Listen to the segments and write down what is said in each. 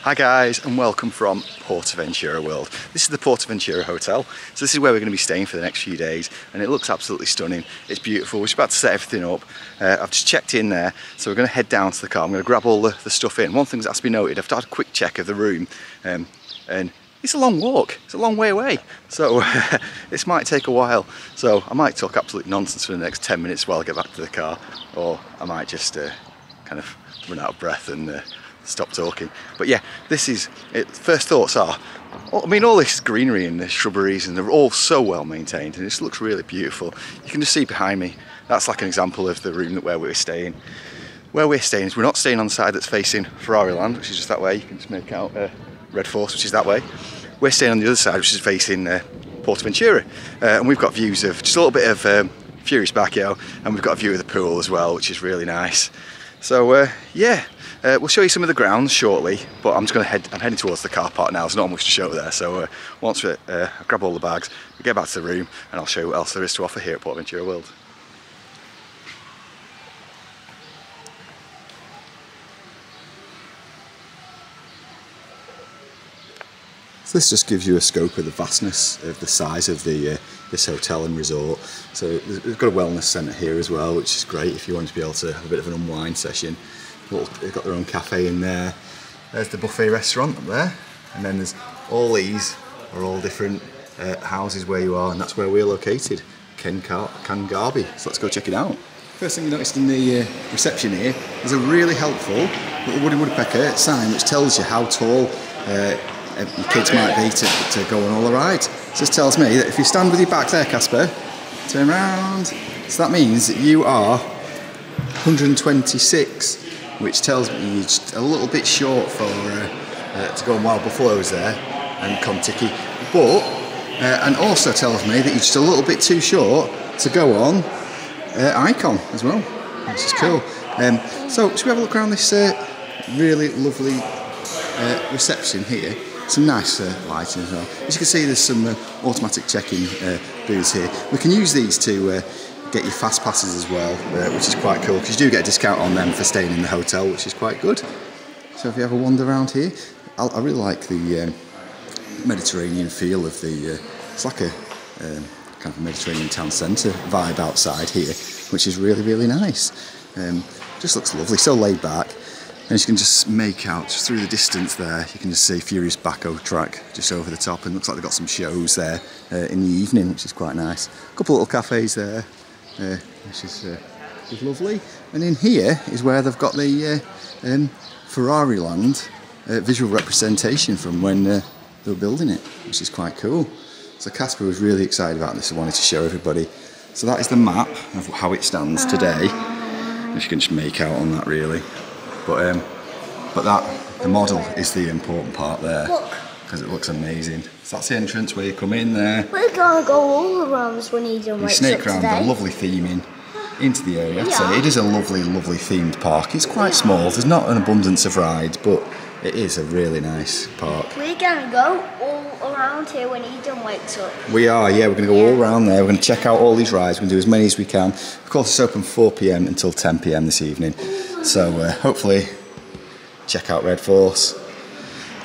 Hi guys, and welcome from Portaventura World. This is the Portaventura Hotel. So this is where we're going to be staying for the next few days, and it looks absolutely stunning. It's beautiful. We're just about to set everything up. I've just checked in there, so we're going to head down to the car. I'm going to grab all the stuff in. One thing that has to be noted, I've done a quick check of the room, and it's a long walk. It's a long way away, so this might take a while. So I might talk absolute nonsense for the next 10 minutes while I get back to the car, or I might just kind of run out of breath and stop talking. But yeah, this is it. First thoughts are, I mean, all this greenery and the shrubberies, and they're all so well maintained, and it just looks really beautiful. You can just see behind me, that's like an example of the room where we're staying. Where we're staying is we're not staying on the side that's facing Ferrari Land, which is just that way. You can just make out Red Force, which is that way. We're staying on the other side, which is facing Portaventura, and we've got views of just a little bit of Furious Bacchio, and we've got a view of the pool as well, which is really nice. So yeah. We'll show you some of the grounds shortly, but I'm heading towards the car park now. There's not much to show there, so once we grab all the bags, we get back to the room, and I'll show you what else there is to offer here at Portaventura World. So this just gives you a scope of the vastness of the size of this hotel and resort. So we've got a wellness centre here as well, which is great if you want to be able to have a bit of an unwind session. They've got their own cafe in there. There's the buffet restaurant up there, and then there's all these are all different houses where you are, and that's where we're located, Cangarby. So let's go check it out. First thing you noticed in the reception here is a really helpful little woody woodpecker sign which tells you how tall your kids might be to go on all the rides. It just tells me that if you stand with your back there, Casper, turn around. So that means that you are 126. Which tells me you're just a little bit short for to go on Wild Buffaloes there and Contiki, but and also tells me that you're just a little bit too short to go on Icon as well, which is cool. So should we have a look around this really lovely reception here? Some nice lighting as well. As you can see, there's some automatic check-in booths here. We can use these to get your fast passes as well, which is quite cool because you do get a discount on them for staying in the hotel, which is quite good. So if you have a wander around here, I really like the Mediterranean feel of the. It's like a kind of Mediterranean town centre vibe outside here, which is really, really nice. Just looks lovely, so laid back. And you can just make out just through the distance there. You can just see Furious Bacchio track just over the top, and looks like they've got some shows there in the evening, which is quite nice. A couple of little cafes there. Which is lovely, and in here is where they've got the Ferrari Land visual representation from when they were building it, which is quite cool. So Casper was really excited about this and wanted to show everybody. So that is the map of how it stands today, which you can just make out on that really. But the model is the important part there, because it looks amazing. So that's the entrance where you come in there. We're going to go all around when you don't wake up today. You snake around the lovely theming into the area. Yeah. So it is a lovely, lovely themed park. It's quite small. There's not an abundance of rides, but it is a really nice park. We're going to go all around here when Eden wakes up. We are, yeah. We're going to go all around there. We're going to check out all these rides. We're going to do as many as we can. Of course, it's open 4 PM until 10 PM this evening. So hopefully check out Red Force.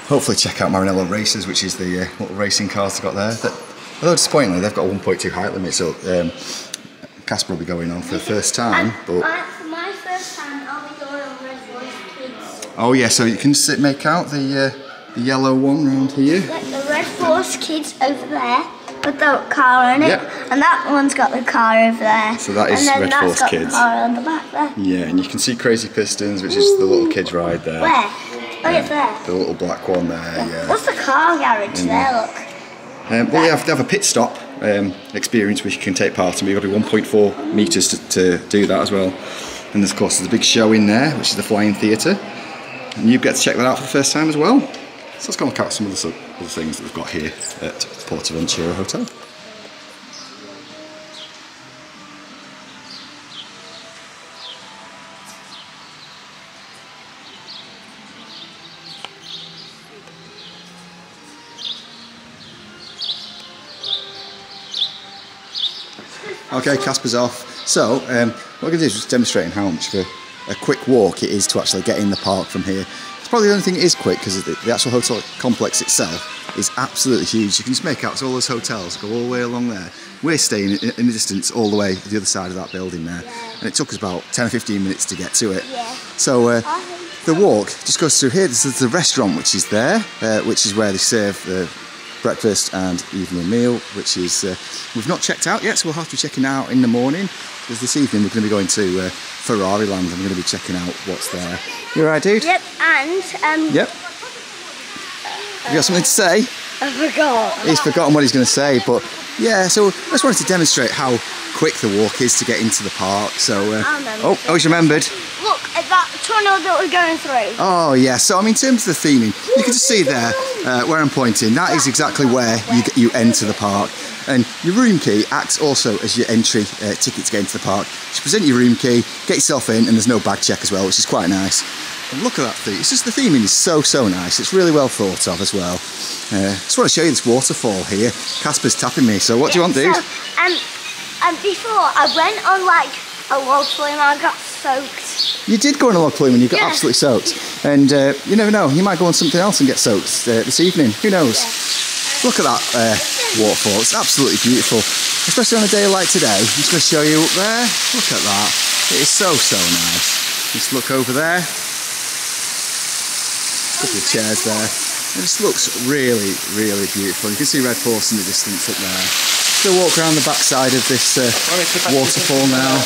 Hopefully check out Maranello Racers, which is the little racing cars they've got there. Although disappointingly, they've got a 1.2 height limit, so Casper will be going on for the first time. But for my first time, I'll be going on Red Force Kids. Oh yeah, so you can make out the yellow one round here. The Red Force Kids over there with the car in it, yep. And that one's got the car over there. So that is Red Force Kids. The car on the back there. Yeah, and you can see Crazy Pistons, which is the little kids ride there. Where? Oh, it's there. The little black one there, yeah. What's the car garage there, look? Well, they have a pit stop experience which you can take part in. You've got to be 1.4 metres to do that as well. And of course there's a big show in there, which is the Flying Theatre. And you get to check that out for the first time as well. So let's go look at some of the other things that we've got here at Portaventura Hotel. Okay, Casper's off. So, what we're going to do is just demonstrating how much of a quick walk it is to actually get in the park from here. It's Probably the only thing it is quick because the actual hotel complex itself is absolutely huge. You can just make out all those hotels go all the way along there. We're staying in the distance all the way to the other side of that building there, and it took us about 10 or 15 minutes to get to it. So the walk just goes through here. This is the restaurant which is there, which is where they serve breakfast and evening meal, which is we've not checked out yet, so we'll have to be checking out in the morning, because this evening we're going to be going to Ferrari Land and we're going to be checking out what's there. You alright, dude? Yep, and yep. You got something to say? I forgot. He's forgotten what he's going to say, but yeah, so I just wanted to demonstrate how quick the walk is to get into the park. So he's remembered. Look at that tunnel that we're going through. Oh yeah, so I mean, in terms of the theming, you can just see there where I'm pointing, that is exactly where you enter the park. And your room key acts also as your entry ticket to get into the park. You present your room key, get yourself in, and there's no bag check as well, which is quite nice. And look at that theme. It's just the theming is so nice. It's really well thought of as well. Just want to show you this waterfall here. Casper's tapping me, so what do you want, dude? So, before I went on like a log flume, I got soaked. You did go on a log flume and you got absolutely soaked. And you never know, you might go on something else and get soaked this evening. Who knows? Look at that waterfall. It's absolutely beautiful, especially on a day like today. I'm just going to show you up there. Look at that. It is so nice. Just look over there. Couple of chairs there. It just looks really beautiful. You can see Red Horse in the distance up there. Still walk around the backside of this waterfall now.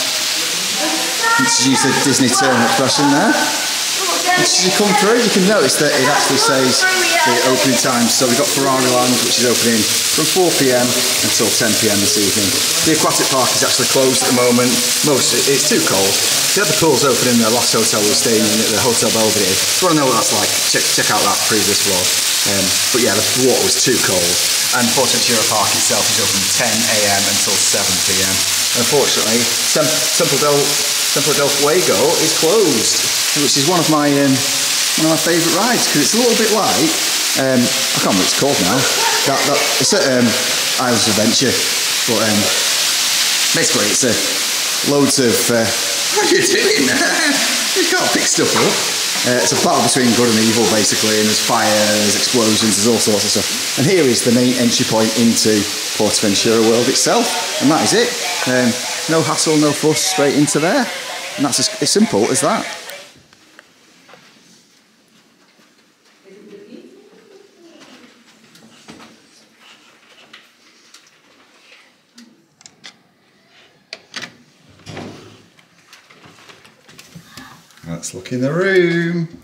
Let's use the Disney term expression there. As you come through, you can notice that it actually says the opening times. So we've got Ferrari Land, which is opening from 4 PM until 10 PM this evening. The aquatic park is actually closed at the moment. It's too cold. They had the pools open in the last hotel we were staying in at the Hotel Belvedere. If you want to know what that's like, check out that previous vlog. But yeah, the water was too cold. And Portaventura Park itself is open from 10 AM until 7 PM. Unfortunately, Temple del Fuego is closed, which is one of my favourite rides, because it's a little bit like I can't remember what it's called now. It's at Islands of Adventure, but basically it's loads of what are you doing? You can't pick stuff up. It's a battle between good and evil, basically, and there's fire, there's explosions, there's all sorts of stuff. And here is the main entry point into Portaventura World itself, and that is it. No hassle, no fuss, straight into there. And that's as simple as that. Let's look in the room.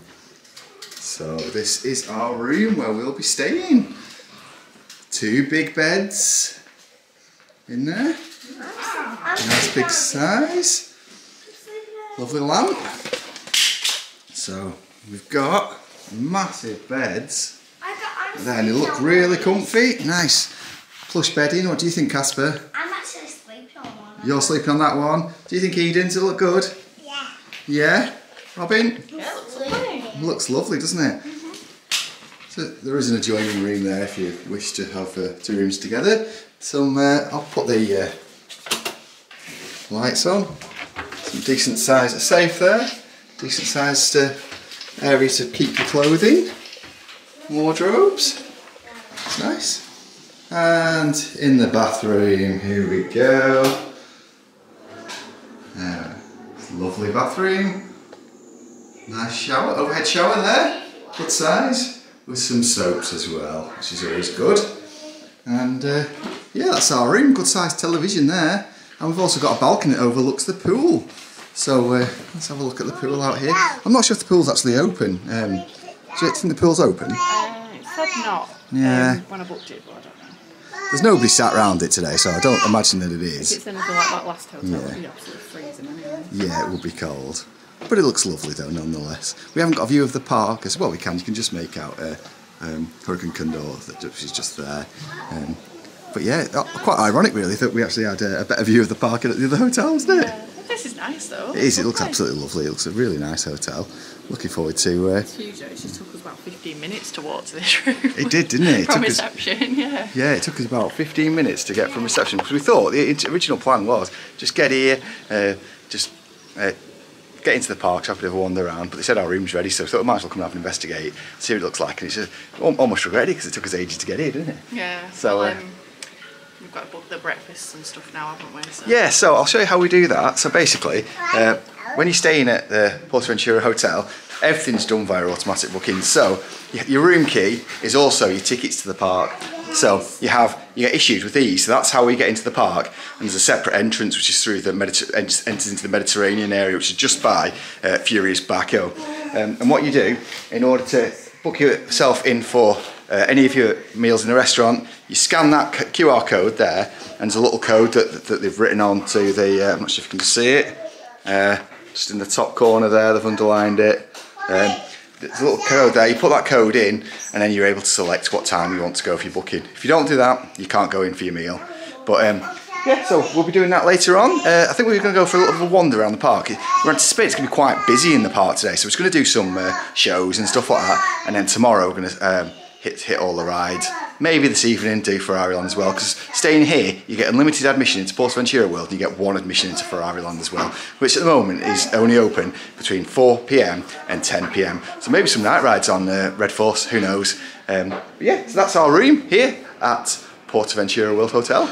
So this is our room where we'll be staying. 2 big beds in there. Nice big size. Lovely lamp. So we've got massive beds. Then they look really comfy. Nice plush bedding. What do you think, Casper? I'm actually sleeping on one. You're sleeping on that one. Do you think Eden's will look good? Yeah. Yeah? Robin? Yeah, it looks lovely. Looks lovely, doesn't it? So there is an adjoining room there if you wish to have 2 rooms together. I'll put the lights on. Some decent sized safe there. Decent sized area to keep your clothing. Wardrobes. It's nice. And in the bathroom, here we go. Lovely bathroom. Nice shower, overhead shower there. Good size. With some soaps as well, which is always good. And yeah, that's our room. Good sized television there. And we've also got a balcony that overlooks the pool. So let's have a look at the pool out here. I'm not sure if the pool's actually open. Do you think the pool's open? It said not. Yeah. When I booked it, but I don't know. There's nobody sat around it today, so I don't imagine that it If is. it's anything like that last hotel, it would be absolutely freezing anyway. Yeah, it will be cold. But it looks lovely though, nonetheless. We haven't got a view of the park as well. You can just make out Hurricane Condor, which is just there. But yeah, quite ironic really that we actually had a better view of the park at the other hotel, wasn't it? Yeah. This is nice though. It is, it looks absolutely lovely. It looks a really nice hotel. Looking forward to... It's huge though. It just took us about 15 minutes to walk to this room. It did, didn't it? From reception, yeah. Yeah, it took us about 15 minutes to get from reception, because we thought the original plan was just get here, get into the park, have a bit of a wander around, but they said our room's ready, so I thought we might as well come and have an investigate, see what it looks like, and it's just almost regretted because it took us ages to get here, didn't it? Yeah. So we've got to book the breakfasts and stuff now, haven't we? So. yeah, so I'll show you how we do that. So basically, when you're staying at the Portaventura Hotel, everything's done via automatic bookings. So your room key is also your tickets to the park. So you get issued with these. So that's how we get into the park. And there's a separate entrance which is through the enters into the Mediterranean area, which is just by Furious Baco. And what you do in order to book yourself in for any of your meals in the restaurant, you scan that QR code there, and there's a little code that they've written onto the. I'm not sure if you can see it. Just in the top corner there, they've underlined it. There's a little code there, you put that code in and then you're able to select what time you want to go for your booking. If you don't do that, you can't go in for your meal. But yeah, so we'll be doing that later on. I think we're going to go for a little bit of a wander around the park. We're anticipating it's going to be quite busy in the park today, so we're just going to do some shows and stuff like that. And then tomorrow we're going to hit all the rides. Maybe this evening do Ferrari Land as well, because staying here you get unlimited admission into Portaventura World and you get one admission into Ferrari Land as well, which at the moment is only open between 4 PM and 10 PM. So maybe some night rides on Red Force, who knows. But yeah, so that's our room here at Portaventura World Hotel.